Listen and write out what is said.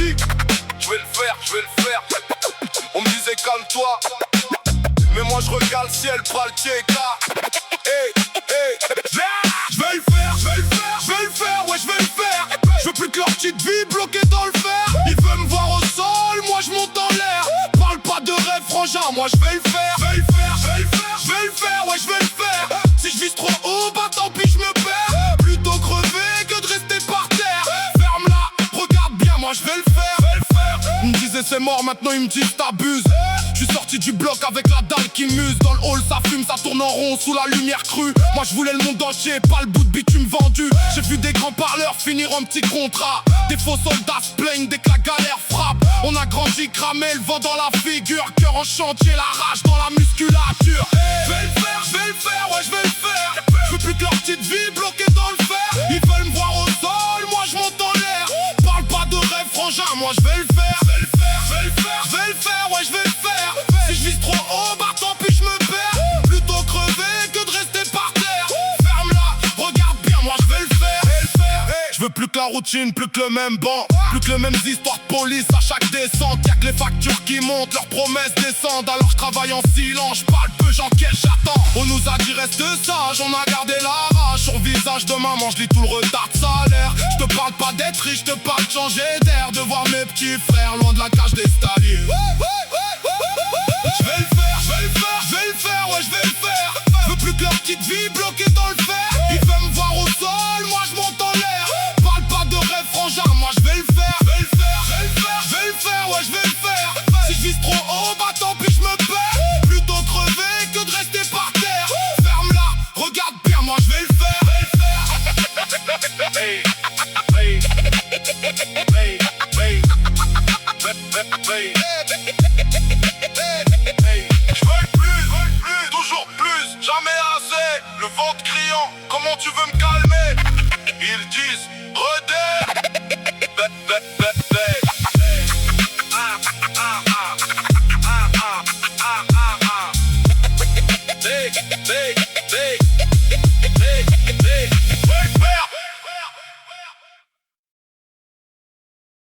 pratique. Je vais le faire. On me disait calme-toi, mais moi je regarde le ciel, pas le TK. Je vais le faire, ouais je vais le faire. Je veux plus que leur petite vie bloquée dans le fer. Ils veulent me voir au sol, moi je monte en l'air. Parle pas de rêve frangin, moi je vais le faire. Je vais le faire, ouais je vais le faire. Si je vise trop haut, bah tant pis je me perds. Plutôt crever que de rester par terre. Ferme-la, regarde bien, moi je vais le faire. Ils me disaient c'est mort, maintenant ils me disent t'abuses. Je suis sorti du bloc avec la dalle qui muse. Dans le hall ça fume, ça tourne en rond sous la lumière crue. Moi je voulais le monde entier, pas le bout de bitume vendu. J'ai vu des grands parleurs finir en petit contrat. Des faux soldats se plaignent dès que la galère frappe. On a grandi cramé, le vent dans la figure. Cœur en chantier, la rage dans la musculature. Je vais le faire, ouais je vais le faire. Je veux plus que leur petite vie bloquée dans le fer. Ils veulent me voir au sol, moi je monte en l'air. Parle pas de rêve frangin, moi je vais le faire. Je vais le faire, ouais je vais le faire. Si je vise trop haut, bah tant pis je me perds. Plutôt crever que de rester par terre. Ferme-la, regarde bien, moi je vais le faire. Je veux plus que la routine, plus que le même banc. Plus que les mêmes histoires de police à chaque descente. Y'a que les factures qui montent, leurs promesses descendent. Alors je travaille en silence, je parle peu, j'encaisse, j'attends. On nous a dit reste sage, on a gardé la rage. Sur le visage de maman, je lis tout le retard de salaire. Je te parle pas d'être riche, je te parle de changer d'air. De voir mes petits frères loin de la cage des staliers. Je vais le faire, ouais je vais le faire. Je veux plus que leur petite vie bloquée dans le fer. Ils veulent me voir au sol, moi je monte en l'air. Parle pas de rêve frangin, moi je vais le faire. Je vais le faire, ouais je vais le faire. Si je vise trop haut, bah tant pis je me perds. Plutôt crever que de rester par terre. Ferme-la, regarde bien, moi je vais le faire. Je veux plus, toujours plus, jamais assez. Le ventre criant, comment tu veux me calmer? Ils disent redais.